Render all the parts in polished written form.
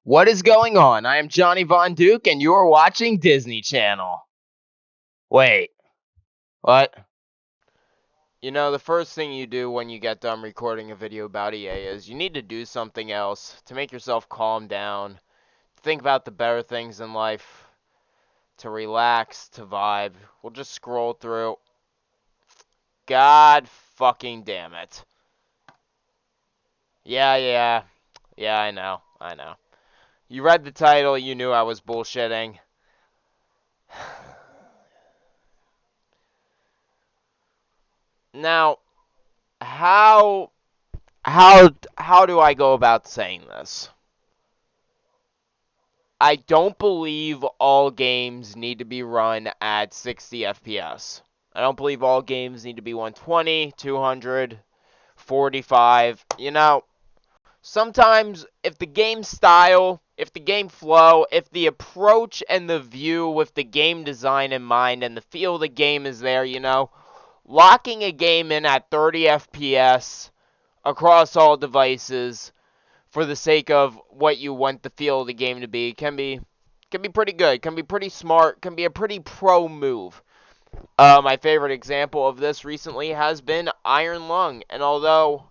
What is going on? I am Johnny Von Duke, and you are watching Disney Channel. Wait, what? You know, the first thing you do when you get done recording a video about EA is you need to do something else to make yourself calm down, think about the better things in life, to relax, to vibe. We'll just scroll through. God fucking damn it. Yeah, I know. You read the title, you knew I was bullshitting. Now, how how do I go about saying this? I don't believe all games need to be run at 60 FPS. I don't believe all games need to be 120, 200, 45. You know, sometimes if the game style, if the game flow, if the approach and the view with the game design in mind and the feel of the game is there, locking a game in at 30 FPS across all devices for the sake of what you want the feel of the game to be can be pretty good, can be pretty smart, can be a pretty pro move. My favorite example of this recently has been Iron Lung, and although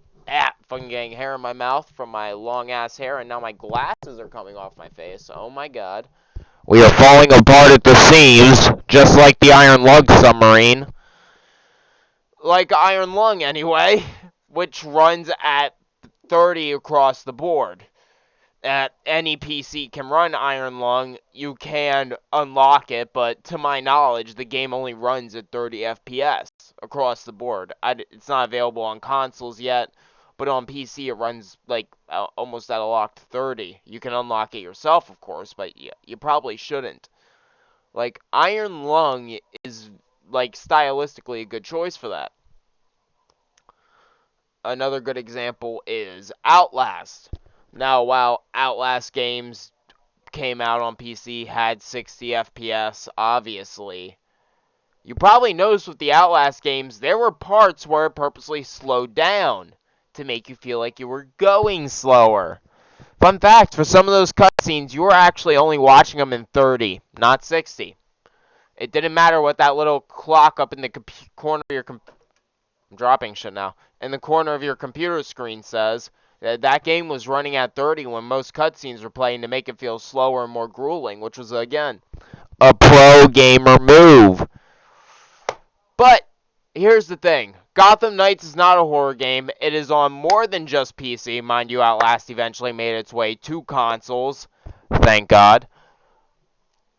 fucking getting hair in my mouth from my long ass hair, and now my glasses are coming off my face. Oh my god. We are falling apart at the seams, just like the Iron Lung submarine. Like Iron Lung, anyway, which runs at 30 across the board. At any PC can run Iron Lung, you can unlock it, but to my knowledge, the game only runs at 30 FPS across the board. It's not available on consoles yet, but on PC it runs like almost at a locked 30. You can unlock it yourself, of course, but you probably shouldn't. Like, Iron Lung is, like, stylistically a good choice for that. Another good example is Outlast. Now, while Outlast games came out on PC, had 60 FPS, obviously, you probably noticed with the Outlast games, there were parts where it purposely slowed down to make you feel like you were going slower. Fun fact, for some of those cutscenes, you were actually only watching them in 30, not 60. It didn't matter what that little clock up in the corner of your I'm dropping shit now. In the corner of your computer screen says that game was running at 30 when most cutscenes were playing to make it feel slower and more grueling, which was, again, a pro gamer move. But here's the thing. Gotham Knights is not a horror game. It is on more than just PC. Mind you, Outlast eventually made its way to consoles. Thank God.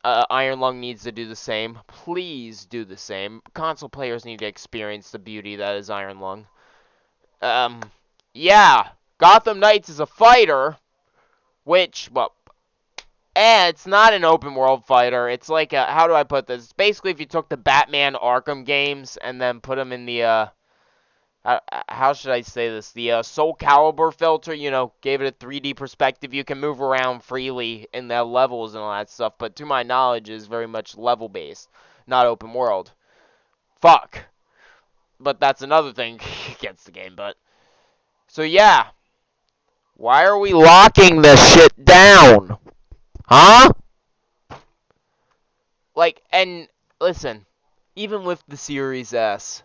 Iron Lung needs to do the same. Please do the same. Console players need to experience the beauty that is Iron Lung. Yeah, Gotham Knights is a fighter, which, well, it's not an open world fighter. It's like how do I put this? It's basically if you took the Batman Arkham games and then put them in the, how should I say this? The Soul Calibur filter, gave it a 3D perspective. You can move around freely in the levels and all that stuff, but to my knowledge, is very much level-based, not open world. Fuck. But that's another thing against the game, but... So yeah. Why are we locking this shit down? Huh? Like, and listen, even with the Series S,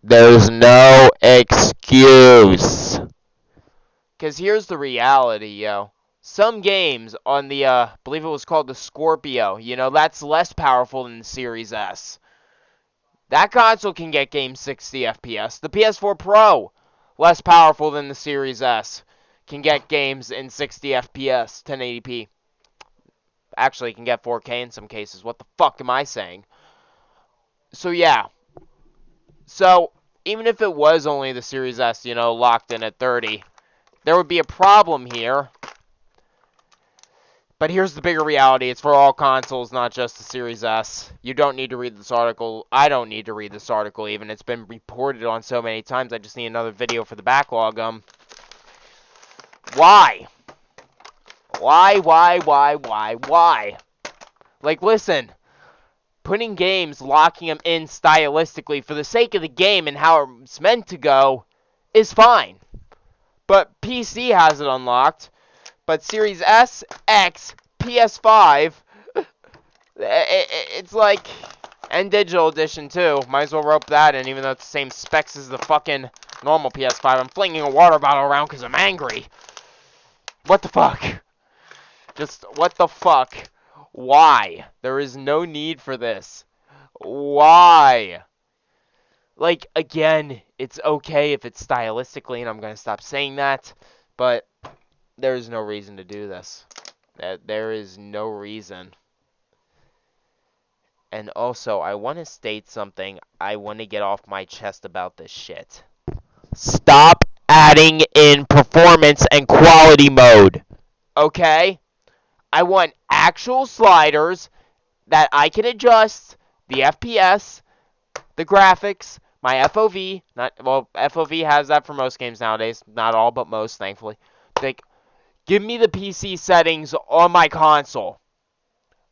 there's no excuse. Because here's the reality, yo. Some games on the, I believe it was called the Scorpio, that's less powerful than the Series S. That console can get games 60 FPS. The PS4 Pro, less powerful than the Series S, can get games in 60 FPS, 1080p. Actually, can get 4K in some cases. What the fuck am I saying? So, yeah. So, even if it was only the Series S, locked in at 30, there would be a problem here. But here's the bigger reality. It's for all consoles, not just the Series S. You don't need to read this article. I don't need to read this article even. It's been reported on so many times. I just need another video for the backlog. Why? Why? Like, listen. Putting games, locking them in stylistically for the sake of the game and how it's meant to go is fine. But PC has it unlocked. But Series S, X, PS5, it's like, and digital edition too. Might as well rope that in, even though it's the same specs as the fucking normal PS5. I'm flinging a water bottle around because I'm angry. What the fuck? Just, what the fuck? Why? There is no need for this. Why? Like, again, it's okay if it's stylistically, and I'm going to stop saying that, but there's no reason to do this. There is no reason. And also, I want to state something I want to get off my chest about this shit. Stop adding in performance and quality mode. Okay? I want actual sliders that I can adjust the FPS, the graphics, my FOV. FOV has that for most games nowadays. Not all, but most, thankfully. Like, give me the PC settings on my console.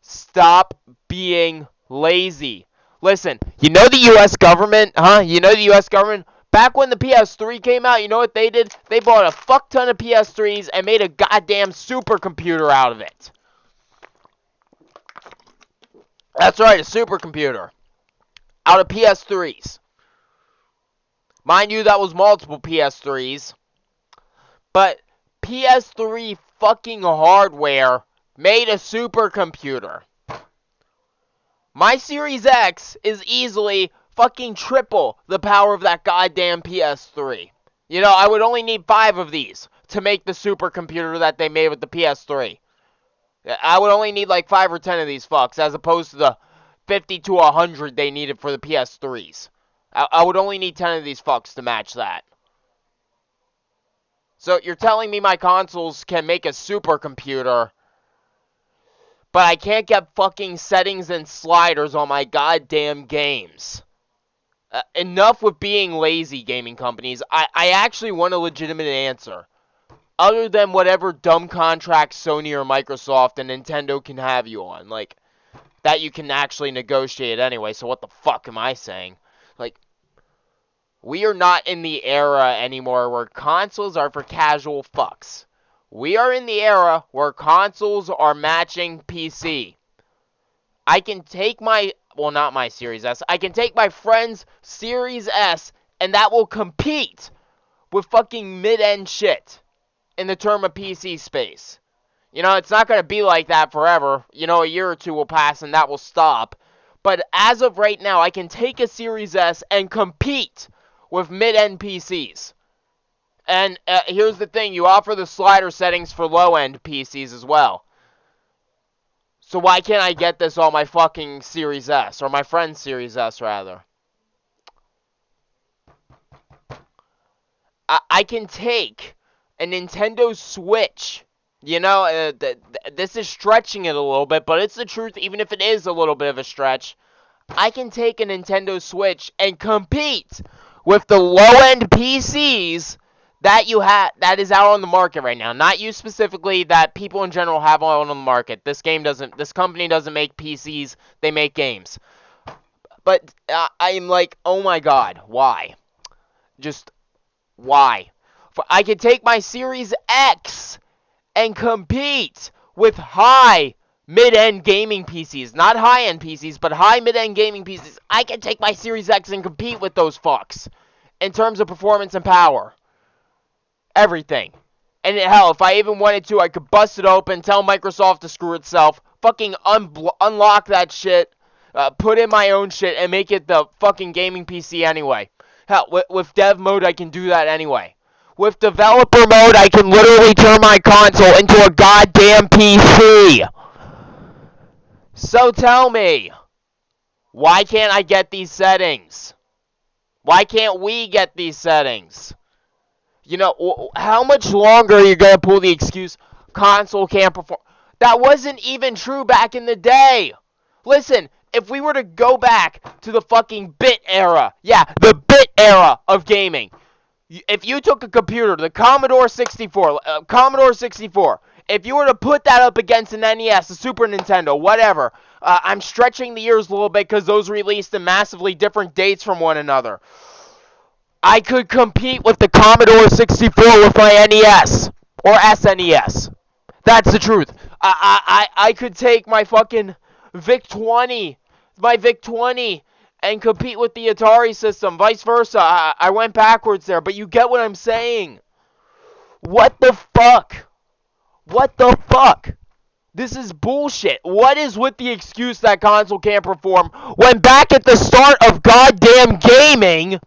Stop being lazy. Listen, you know the U.S. government, huh? You know the U.S. government? Back when the PS3 came out, you know what they did? They bought a fuck ton of PS3s and made a goddamn supercomputer out of it. That's right, a supercomputer. Out of PS3s. Mind you, that was multiple PS3s. But PS3 fucking hardware made a supercomputer. My Series X is easily fucking triple the power of that goddamn PS3. You know, I would only need 5 of these to make the supercomputer that they made with the PS3. I would only need like 5 or 10 of these fucks, as opposed to the 50 to 100 they needed for the PS3s. I would only need 10 of these fucks to match that. So you're telling me my consoles can make a supercomputer, but I can't get fucking settings and sliders on my goddamn games. Enough with being lazy, gaming companies. I actually want a legitimate answer. Other than whatever dumb contract Sony or Microsoft and Nintendo can have you on. Like, that you can actually negotiate anyway, so what the fuck am I saying? Like, we are not in the era anymore where consoles are for casual fucks. We are in the era where consoles are matching PC. I can take my, well, not my Series S, I can take my friend's Series S, and that will compete with fucking mid-end shit in the term of PC space. You know, it's not going to be like that forever. You know, a year or two will pass and that will stop. But as of right now, I can take a Series S and compete with mid-end PCs. And here's the thing, you offer the slider settings for low-end PCs as well. So why can't I get this on my fucking Series S, or my friend's Series S, rather? I can take a Nintendo Switch. You know, this is stretching it a little bit, but it's the truth, even if it is a little bit of a stretch. I can take a Nintendo Switch and compete with the low-end PCs that is out on the market right now. Not you specifically, that people in general have on the market. This company doesn't make PCs, they make games. But I'm like, oh my god, why? Just, why? I could take my Series X and compete with high mid-end gaming PCs. Not high-end PCs, but high mid-end gaming PCs. I can take my Series X and compete with those fucks in terms of performance and power. Everything. And hell, if I even wanted to, I could bust it open, tell Microsoft to screw itself, fucking unlock that shit, put in my own shit, and make it the fucking gaming PC anyway. Hell, with dev mode, I can do that anyway. With developer mode, I can literally turn my console into a goddamn PC. So tell me, why can't I get these settings? Why can't we get these settings? You know, how much longer are you going to pull the excuse, console can't perform? That wasn't even true back in the day. Listen, if we were to go back to the fucking bit era, yeah, the bit era of gaming. If you took a computer, the Commodore 64, if you were to put that up against an NES, a Super Nintendo, whatever, I'm stretching the years a little bit because those released in massively different dates from one another. I could compete with the Commodore 64 with my NES or SNES. That's the truth. I could take my fucking VIC-20, my VIC-20, and compete with the Atari system. Vice versa. I went backwards there, but you get what I'm saying. What the fuck? What the fuck? This is bullshit. What is with the excuse that console can't perform when back at the start of goddamn gaming,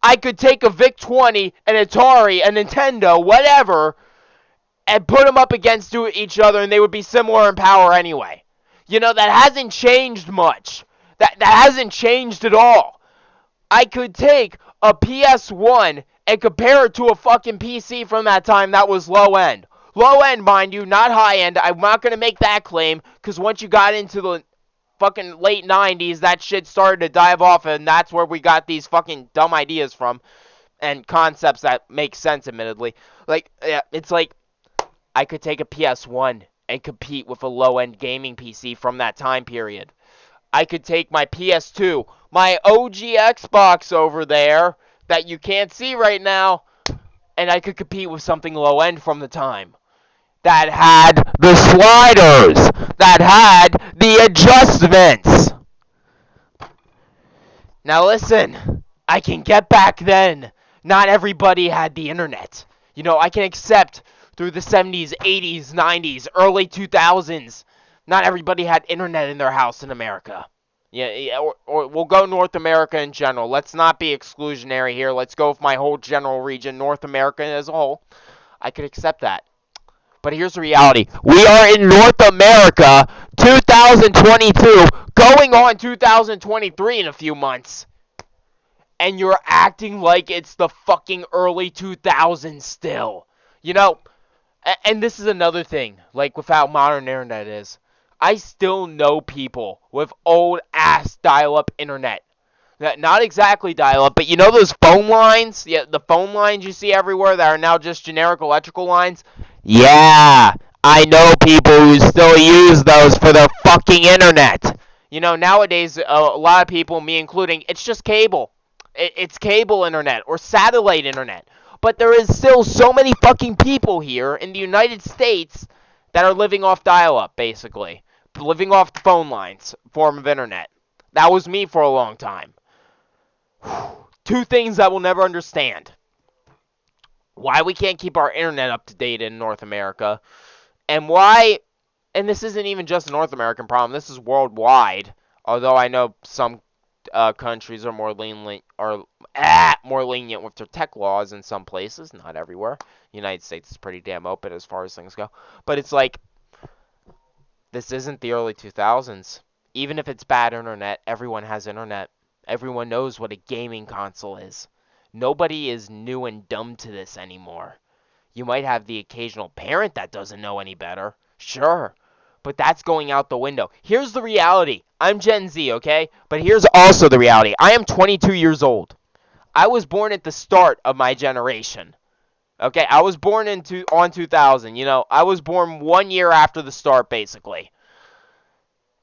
I could take a VIC-20, an Atari, a Nintendo, whatever, and put them up against each other, and they would be similar in power anyway. You know, that hasn't changed much. That hasn't changed at all. I could take a PS1 and compare it to a fucking PC from that time that was low end. Low end, mind you, not high end. I'm not going to make that claim, because once you got into the fucking late 90s, that shit started to dive off, and that's where we got these fucking dumb ideas from, and concepts that make sense, admittedly. Like, yeah, it's like, I could take a PS1 and compete with a low-end gaming PC from that time period. I could take my PS2, my OG Xbox over there, that you can't see right now, and I could compete with something low-end from the time. That had the sliders, that had the adjustments. Now listen, I can get back then. Not everybody had the internet. You know, I can accept through the 70s, 80s, 90s, early 2000s, not everybody had internet in their house in America. Yeah, or we'll go North America in general. Let's not be exclusionary here. Let's go with my whole general region, North America as a whole. I could accept that. But here's the reality. We are in North America, 2022, going on 2023 in a few months. And you're acting like it's the fucking early 2000s still. You know, and this is another thing, like with how modern internet is. I still know people with old-ass dial-up internet. Not exactly dial-up, but you know those phone lines? Yeah, the phone lines you see everywhere that are now just generic electrical lines? Yeah, I know people who still use those for their fucking internet. You know, nowadays, a lot of people, me including, it's just cable. It's cable internet or satellite internet. But there is still so many fucking people here in the United States that are living off dial-up, basically. Living off the phone lines form of internet. That was me for a long time. Two things I will never understand. Why we can't keep our internet up to date in North America. And why, and this isn't even just a North American problem, this is worldwide. Although I know some countries are more lenient with their tech laws in some places, not everywhere. The United States is pretty damn open as far as things go. But it's like, this isn't the early 2000s. Even if it's bad internet, everyone has internet. Everyone knows what a gaming console is. Nobody is new and dumb to this anymore. You might have the occasional parent that doesn't know any better. Sure. But that's going out the window. Here's the reality. I'm Gen Z, okay? But here's also the reality. I am 22 years old. I was born at the start of my generation. Okay, I was born on 2000. You know, I was born 1 year after the start, basically.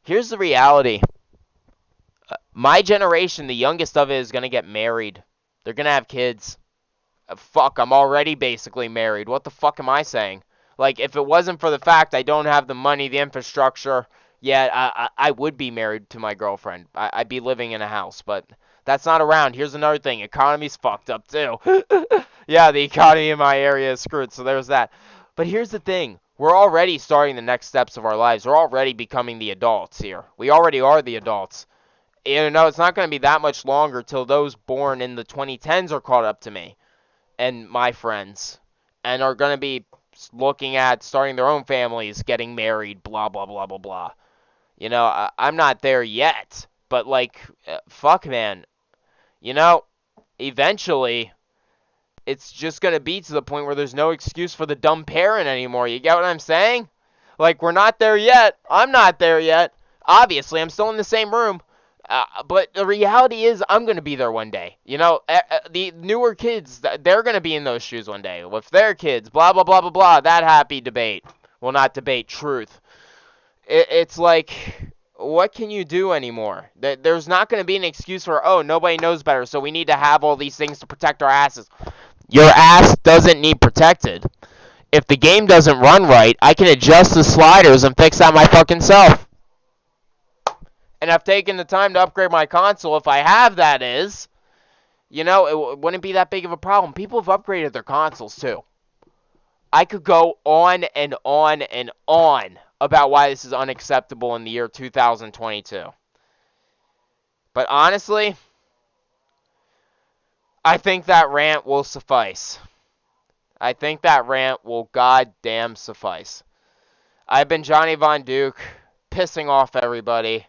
Here's the reality. My generation, the youngest of it, is going to get married. They're going to have kids. Fuck, I'm already basically married. What the fuck am I saying? Like, if it wasn't for the fact I don't have the money, the infrastructure, yeah, I would be married to my girlfriend. I'd be living in a house, but that's not around. Here's another thing. Economy's fucked up, too. Yeah, the economy in my area is screwed, so there's that. But here's the thing. We're already starting the next steps of our lives. We're already becoming the adults here. We already are the adults. You know, it's not going to be that much longer till those born in the 2010s are caught up to me and my friends and are going to be looking at starting their own families, getting married, blah, blah, blah, blah, blah. You know, I'm not there yet, but, like, fuck, man. You know, eventually, it's just going to be to the point where there's no excuse for the dumb parent anymore. You get what I'm saying? Like, we're not there yet. I'm not there yet. Obviously, I'm still in the same room. But the reality is, I'm going to be there one day. You know, the newer kids, they're going to be in those shoes one day. With their kids, blah, blah, blah, blah, blah. That happy debate. Well, not debate, truth. It's like, what can you do anymore? There's not going to be an excuse for, oh, nobody knows better, so we need to have all these things to protect our asses. Your ass doesn't need protected. If the game doesn't run right, I can adjust the sliders and fix that my fucking self. And I've taken the time to upgrade my console, if I have, that is. You know, it wouldn't be that big of a problem. People have upgraded their consoles, too. I could go on and on and on about why this is unacceptable in the year 2022. But honestly, I think that rant will suffice. I think that rant will goddamn suffice. I've been Johnny Von Duke, pissing off everybody,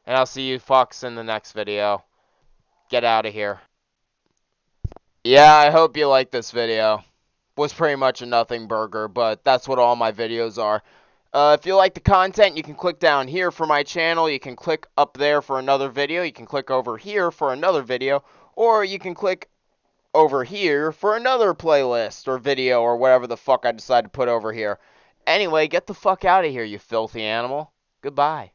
and I'll see you fucks in the next video. Get out of here. Yeah, I hope you like this video. Was pretty much a nothing burger, but that's what all my videos are. If you like the content, you can click down here for my channel. You can click up there for another video. You can click over here for another video. Or you can click over here for another playlist or video or whatever the fuck I decide to put over here. Anyway, get the fuck out of here, you filthy animal. Goodbye.